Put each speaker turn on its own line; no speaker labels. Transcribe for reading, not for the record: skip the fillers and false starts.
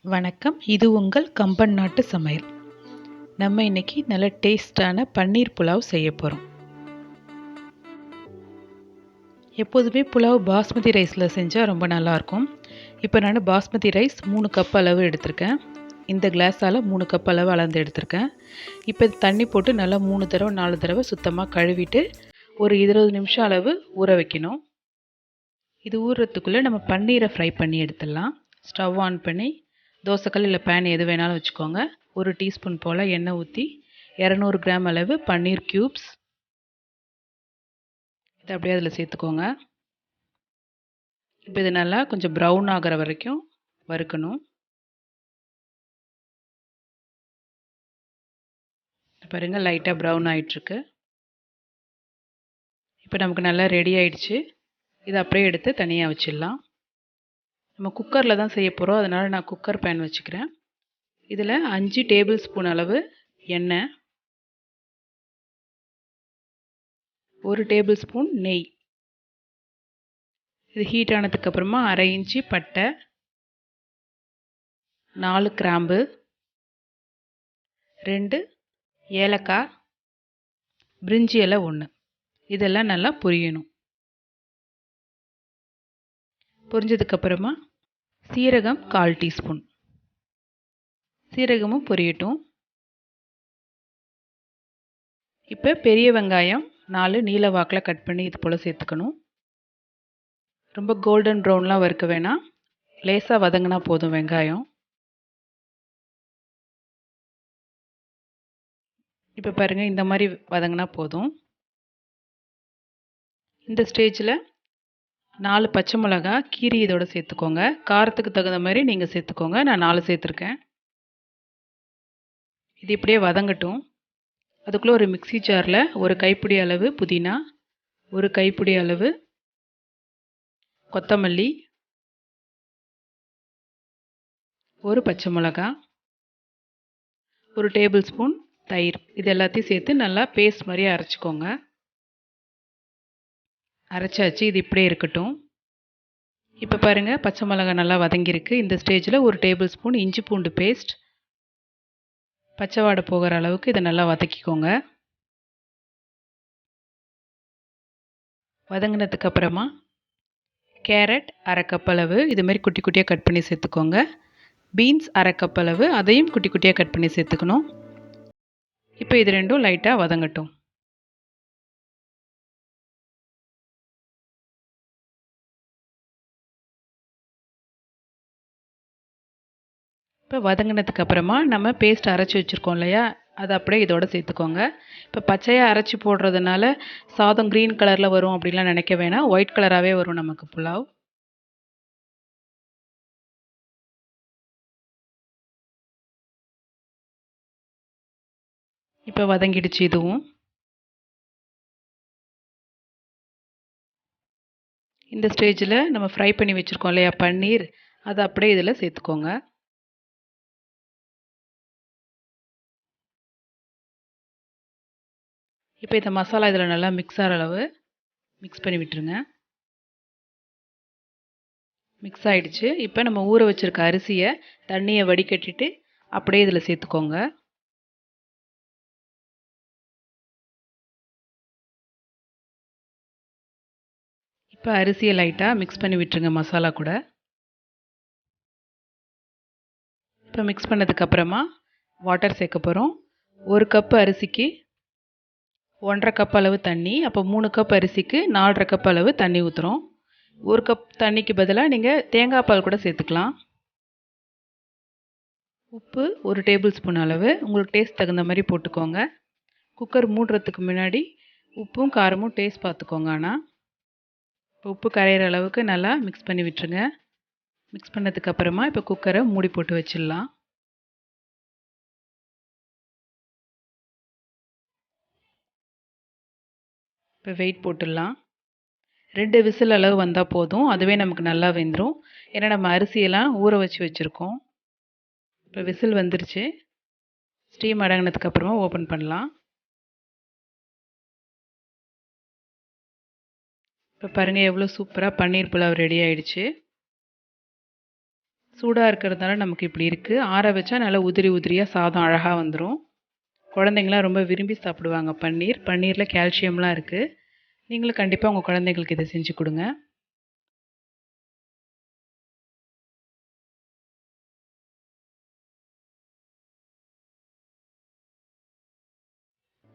வணக்கம். இது உங்கள் கம்பன் நாட்டு சமையல். நம்ம இன்னைக்கு நல்ல டேஸ்டான பன்னீர் புலாவ் செய்ய போகிறோம். எப்போதுமே புலாவ் பாஸ்மதி ரைஸில் செஞ்சால் ரொம்ப நல்லாயிருக்கும். இப்போ நான் பாஸ்மதி ரைஸ் 3 கப் அளவு எடுத்திருக்கேன். இந்த கிளாஸால் 3 கப் அளவு அளந்து எடுத்திருக்கேன். இப்போ தண்ணி போட்டு நல்லா 3 தடவை 4 தடவை சுத்தமாக கழுவிட்டு ஒரு 20 நிமிஷம் அளவு ஊற வைக்கணும். இது ஊறுறதுக்குள்ளே நம்ம பன்னீரை ஃப்ரை பண்ணி எடுத்துடலாம். ஸ்டவ் ஆன் பண்ணி தோசைக்கல் இல்லை பேன் எது வேணாலும் வச்சுக்கோங்க. 1 டீஸ்பூன் போல் எண்ணெய் ஊற்றி 200 கிராம் அளவு பன்னீர் க்யூப்ஸ் இதை அப்படியே அதில் சேர்த்துக்கோங்க. இப்போ இது நல்லா கொஞ்சம் ப்ரௌன் ஆகிற வரைக்கும் வறுக்கணும். பாருங்கள், லைட்டாக ப்ரௌன் ஆகிட்டுருக்கு. இப்போ நமக்கு நல்லா ரெடி ஆகிடுச்சு. இதை அப்படியே எடுத்து தனியாக வச்சிடலாம். நம்ம குக்கரில் தான் செய்ய போகிறோம், அதனால் நான் குக்கர் பேன் வச்சுக்கிறேன். இதில் 5 டேபிள் ஸ்பூன் அளவு எண்ணெய், 1 டேபிள் ஸ்பூன் நெய். இது ஹீட் ஆனதுக்கப்புறமா 1/2 இன்ச்சு பட்டை, 4 கிராம்பு, 2 ஏலக்காய், பிரிஞ்சி இலை 1, இதெல்லாம் நல்லா பொரியணும். பொரிஞ்சதுக்கப்புறமா சீரகம் 1/4 டீஸ்பூன், சீரகமும் பொரியட்டும். இப்போ பெரிய வெங்காயம் 4 நீல வாக்கில் கட் பண்ணி இது போல் சேர்த்துக்கணும். ரொம்ப கோல்டன் ப்ரௌன்லாம் வறுக்க வேணாம், லேசாக வதங்கினா போதும் வெங்காயம். இப்போ பாருங்கள், இந்த மாதிரி வதங்கினா போதும். இந்த ஸ்டேஜில் 4 பச்சை மிளகா கீரி இதோட சேர்த்துக்கோங்க. காரத்துக்கு தகுந்த மாதிரி நீங்கள் சேர்த்துக்கோங்க. நான் 4 சேர்த்துருக்கேன். இது இப்படியே வதங்கட்டும். அதுக்குள்ளே ஒரு மிக்ஸி ஜாரில் 1 கைப்பிடி அளவு புதினா, 1 கைப்பிடி அளவு கொத்தமல்லி, 1 பச்சை மிளகா, 1 டேபிள் ஸ்பூன் தயிர், இது எல்லாத்தையும் சேர்த்து நல்லா பேஸ்ட் மாதிரி அரைச்சிக்கோங்க. அரைச்சாச்சு, இது இப்படியே இருக்கட்டும். இப்போ பாருங்கள், பச்சை மிளகா நல்லா வதங்கியிருக்கு. இந்த ஸ்டேஜில் 1 டேபிள் ஸ்பூன் இஞ்சி பூண்டு பேஸ்ட், பச்சை வாடை போகிற அளவுக்கு இதை நல்லா வதக்கிக்கோங்க. வதங்கினதுக்கப்புறமா கேரட் 1/2 கப் அளவு இதுமாரி குட்டி குட்டியாக கட் பண்ணி சேர்த்துக்கோங்க. பீன்ஸ் 1/2 கப் அளவு, அதையும் குட்டி குட்டியாக கட் பண்ணி சேர்த்துக்கணும். இப்போ இது ரெண்டும் லைட்டாக வதங்கட்டும். இப்போ வதங்கினதுக்கப்புறமா நம்ம பேஸ்ட் அரைச்சி வச்சுருக்கோம் இல்லையா, அதை அப்படியே இதோட சேர்த்துக்கோங்க. இப்போ பச்சையாக அரைச்சி போடுறதுனால சாதம் க்ரீன் கலரில் வரும் அப்படின்லாம் நினைக்க வேணாம், ஒயிட் கலராகவே வரும் நமக்கு புலாவ். இப்போ வதங்கிடுச்சு இதுவும். இந்த ஸ்டேஜில் நம்ம ஃப்ரை பண்ணி வச்சுருக்கோம் இல்லையா பன்னீர், அதை அப்படியே இதில் சேர்த்துக்கோங்க. இப்போ இந்த மசாலா இதில் நல்லா மிக்ஸ் ஆகிற அளவு மிக்ஸ் பண்ணி விட்டுருங்க. மிக்ஸ் ஆகிடுச்சு. இப்போ நம்ம ஊற வச்சுருக்க அரிசியை தண்ணியை வடிகட்டிட்டு அப்படியே இதில் சேர்த்துக்கோங்க. இப்போ அரிசியை லைட்டாக மிக்ஸ் பண்ணி விட்டுருங்க மசாலா கூட. இப்போ மிக்ஸ் பண்ணதுக்கப்புறமா வாட்டர் சேர்க்க போகிறோம். 1 கப் அரிசிக்கு 1.5 கப் அளவு தண்ணி. அப்போ 3 கப் அரிசிக்கு 4.5 கப் அளவு தண்ணி ஊற்றுறோம். 1 கப் தண்ணிக்கு பதிலாக நீங்கள் தேங்காய் பால் கூட சேர்த்துக்கலாம். உப்பு 1 டேபிள் ஸ்பூன் அளவு, உங்களுக்கு டேஸ்ட் தகுந்த மாதிரி போட்டுக்கோங்க. குக்கர் மூடுறதுக்கு முன்னாடி உப்பும் காரமும் டேஸ்ட் பார்த்துக்கோங்க. ஆனால் உப்பு கரையிற அளவுக்கு நல்லா மிக்ஸ் பண்ணி விட்டுருங்க. மிக்ஸ் பண்ணதுக்கப்புறமா இப்போ குக்கரை மூடி போட்டு வச்சிடலாம். இப்போ வெயிட் போட்டுடலாம். 2 விசில் அளவு வந்தால் போதும், அதுவே நமக்கு நல்லா வெந்துடும். ஏன்னா நம்ம அரிசியெல்லாம் ஊற வச்சு வச்சுருக்கோம். இப்போ விசில் வந்துருச்சு. ஸ்டீம் அடங்கினதுக்கப்புறமா ஓப்பன் பண்ணலாம். இப்போ பாருங்கள், எவ்வளோ சூப்பராக பன்னீர் புலாவ் ரெடி ஆகிடுச்சு. சூடாக இருக்கிறதுனால நமக்கு இப்படி இருக்குது. ஆற வச்சா நல்லா உதிரி உதிரியாக சாதம் அழகாக வந்துடும். குழந்தைங்களாம் ரொம்ப விரும்பி சாப்பிடுவாங்க பன்னீர். பன்னீரில் கால்சியம்லாம் இருக்குது. நீங்களும் கண்டிப்பாக உங்கள் குழந்தைங்களுக்கு இதை செஞ்சு கொடுங்க.